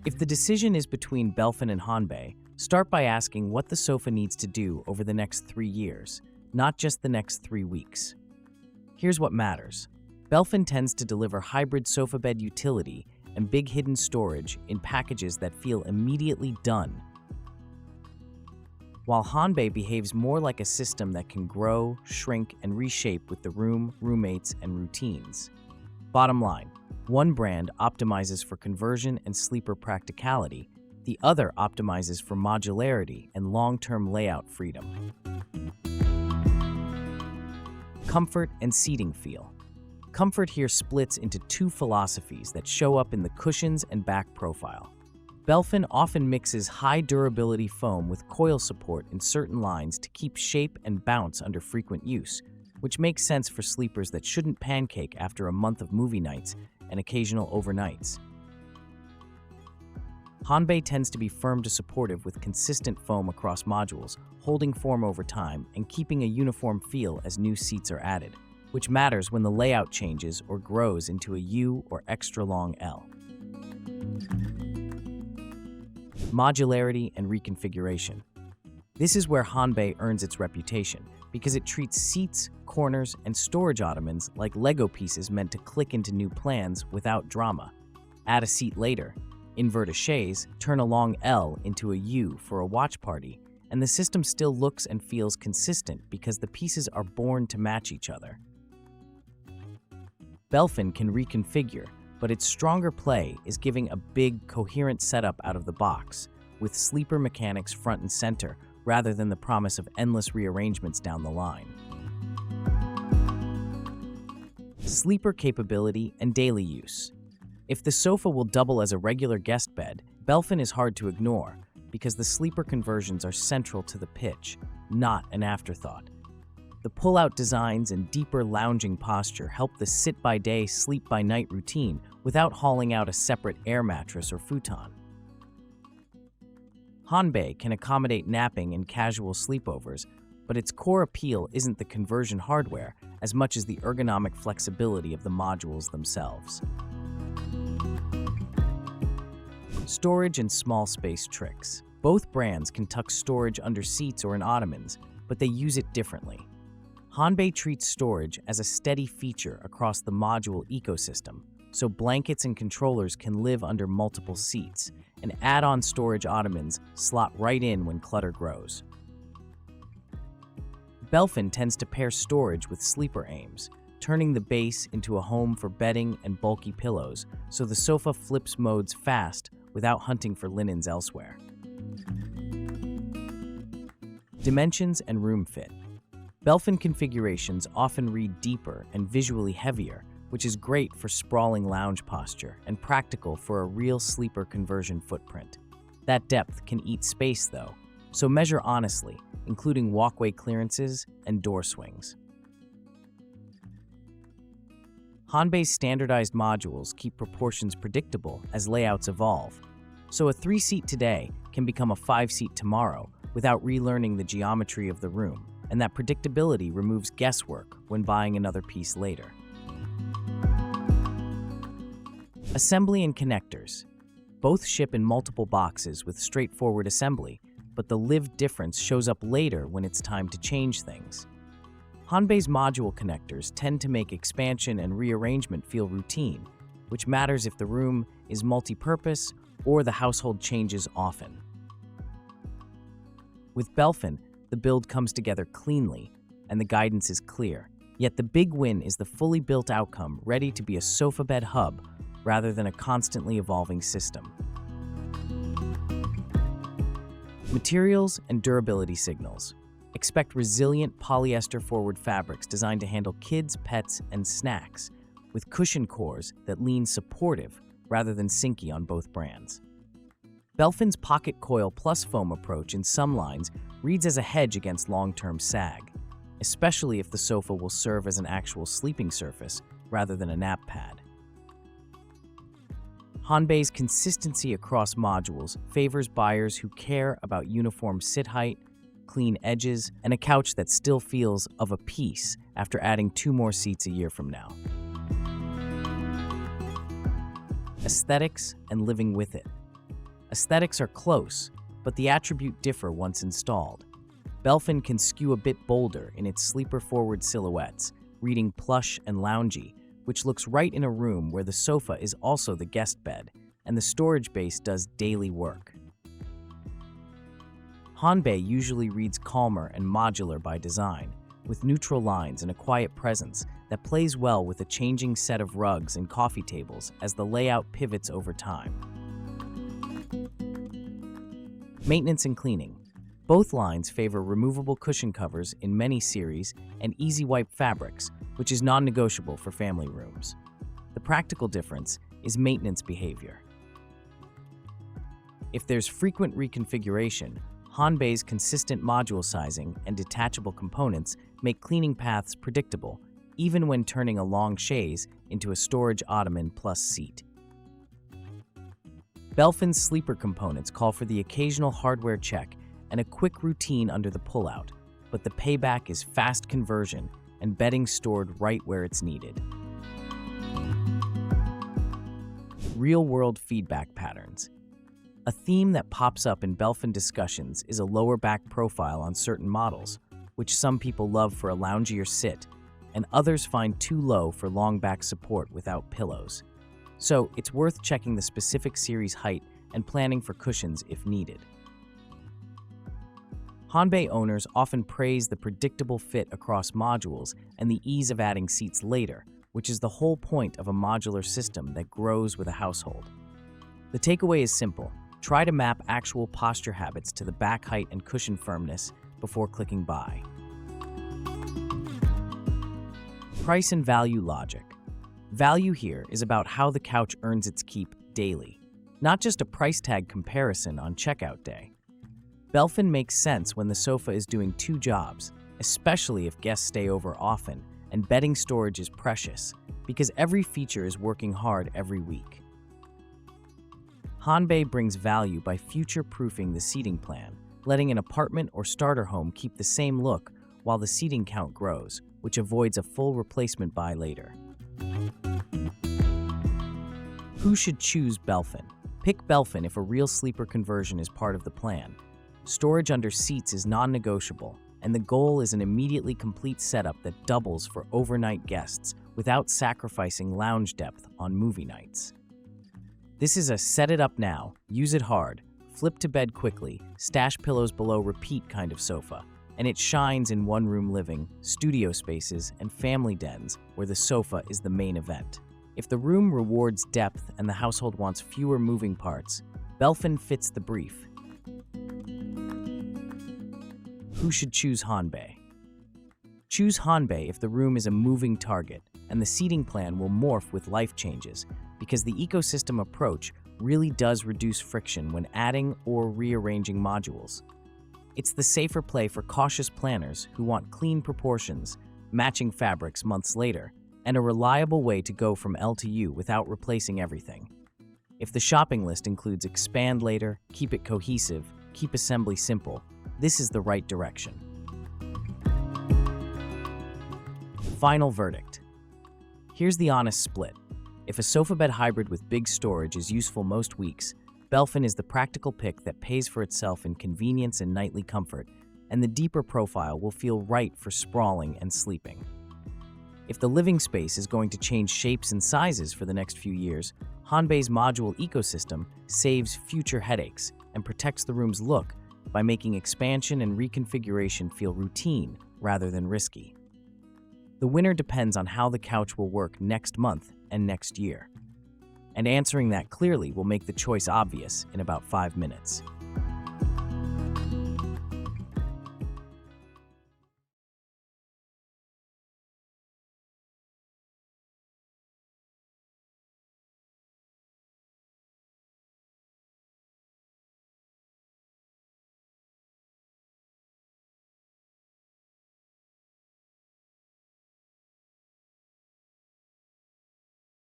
If the decision is between Belffin and Honbay, start by asking what the sofa needs to do over the next 3 years, not just the next 3 weeks. Here's what matters. Belffin tends to deliver hybrid sofa bed utility and big hidden storage in packages that feel immediately done, while Honbay behaves more like a system that can grow, shrink, and reshape with the room, roommates, and routines. Bottom line, one brand optimizes for conversion and sleeper practicality, the other optimizes for modularity and long-term layout freedom. Comfort and seating feel. Comfort here splits into two philosophies that show up in the cushions and back profile. Belffin often mixes high durability foam with coil support in certain lines to keep shape and bounce under frequent use, which makes sense for sleepers that shouldn't pancake after a month of movie nights and occasional overnights. Honbay tends to be firm to supportive with consistent foam across modules, holding form over time and keeping a uniform feel as new seats are added, which matters when the layout changes or grows into a U or extra long L. Modularity and reconfiguration. This is where Honbay earns its reputation because it treats seats, corners, and storage ottomans like Lego pieces meant to click into new plans without drama. Add a seat later, invert a chaise, turn a long L into a U for a watch party, and the system still looks and feels consistent because the pieces are born to match each other. Belffin can reconfigure, but its stronger play is giving a big, coherent setup out of the box, with sleeper mechanics front and center rather than the promise of endless rearrangements down the line. Sleeper capability and daily use. If the sofa will double as a regular guest bed, Belffin is hard to ignore because the sleeper conversions are central to the pitch, not an afterthought. The pull-out designs and deeper lounging posture help the sit-by-day, sleep-by-night routine without hauling out a separate air mattress or futon. Honbay can accommodate napping and casual sleepovers, but its core appeal isn't the conversion hardware as much as the ergonomic flexibility of the modules themselves. Storage and small space tricks. Both brands can tuck storage under seats or in ottomans, but they use it differently. Honbay treats storage as a steady feature across the module ecosystem, so blankets and controllers can live under multiple seats, and add-on storage ottomans slot right in when clutter grows. Belffin tends to pair storage with sleeper aims, turning the base into a home for bedding and bulky pillows, so the sofa flips modes fast without hunting for linens elsewhere. Dimensions and room fit. Belffin configurations often read deeper and visually heavier, which is great for sprawling lounge posture and practical for a real sleeper conversion footprint. That depth can eat space though, so measure honestly, including walkway clearances and door swings. Honbay's standardized modules keep proportions predictable as layouts evolve, so a 3-seat today can become a 5-seat tomorrow without relearning the geometry of the room, and that predictability removes guesswork when buying another piece later. Assembly and connectors. Both ship in multiple boxes with straightforward assembly, but the lived difference shows up later when it's time to change things. Honbay's module connectors tend to make expansion and rearrangement feel routine, which matters if the room is multi-purpose or the household changes often. With Belffin, the build comes together cleanly, and the guidance is clear. Yet the big win is the fully built outcome ready to be a sofa bed hub rather than a constantly evolving system. Materials and durability signals. Expect resilient polyester-forward fabrics designed to handle kids, pets, and snacks, with cushion cores that lean supportive rather than sinky on both brands. Belffin's Pocket Coil Plus foam approach in some lines reads as a hedge against long-term sag, especially if the sofa will serve as an actual sleeping surface rather than a nap pad. Honbay's consistency across modules favors buyers who care about uniform sit height, clean edges, and a couch that still feels of a piece after adding 2 more seats a year from now. Aesthetics and living with it. Aesthetics are close, but the attributes differ once installed. Belffin can skew a bit bolder in its sleeper-forward silhouettes, reading plush and loungy, which looks right in a room where the sofa is also the guest bed, and the storage base does daily work. Honbay usually reads calmer and modular by design, with neutral lines and a quiet presence that plays well with a changing set of rugs and coffee tables as the layout pivots over time. Maintenance and cleaning. Both lines favor removable cushion covers in many series and easy wipe fabrics, which is non-negotiable for family rooms. The practical difference is maintenance behavior. If there's frequent reconfiguration, Honbay's consistent module sizing and detachable components make cleaning paths predictable, even when turning a long chaise into a storage ottoman plus seat. Belffin's sleeper components call for the occasional hardware check and a quick routine under the pull-out, but the payback is fast conversion and bedding stored right where it's needed. Real-world feedback patterns. A theme that pops up in Belffin discussions is a lower back profile on certain models, which some people love for a loungier sit, and others find too low for long back support without pillows. So it's worth checking the specific series height and planning for cushions if needed. Honbay owners often praise the predictable fit across modules and the ease of adding seats later, which is the whole point of a modular system that grows with a household. The takeaway is simple. Try to map actual posture habits to the back height and cushion firmness before clicking buy. Price and value logic. Value here is about how the couch earns its keep daily, not just a price tag comparison on checkout day. Belffin makes sense when the sofa is doing two jobs, especially if guests stay over often and bedding storage is precious, because every feature is working hard every week. Honbay brings value by future-proofing the seating plan, letting an apartment or starter home keep the same look while the seating count grows, which avoids a full replacement buy later. Who should choose Belffin? Pick Belffin if a real sleeper conversion is part of the plan. Storage under seats is non-negotiable, and the goal is an immediately complete setup that doubles for overnight guests without sacrificing lounge depth on movie nights. This is a set it up now, use it hard, flip to bed quickly, stash pillows below repeat kind of sofa, and it shines in one-room living, studio spaces, and family dens where the sofa is the main event. If the room rewards depth and the household wants fewer moving parts, Belffin fits the brief. Who should choose Honbay? Choose Honbay if the room is a moving target, and the seating plan will morph with life changes, because the ecosystem approach really does reduce friction when adding or rearranging modules. It's the safer play for cautious planners who want clean proportions, matching fabrics months later, and a reliable way to go from L to U without replacing everything. If the shopping list includes expand later, keep it cohesive, keep assembly simple, this is the right direction. Final verdict. Here's the honest split. If a sofa bed hybrid with big storage is useful most weeks, Belffin is the practical pick that pays for itself in convenience and nightly comfort, and the deeper profile will feel right for sprawling and sleeping. If the living space is going to change shapes and sizes for the next few years, Honbay's module ecosystem saves future headaches and protects the room's look by making expansion and reconfiguration feel routine rather than risky. The winner depends on how the couch will work next month and next year. And answering that clearly will make the choice obvious in about 5 minutes.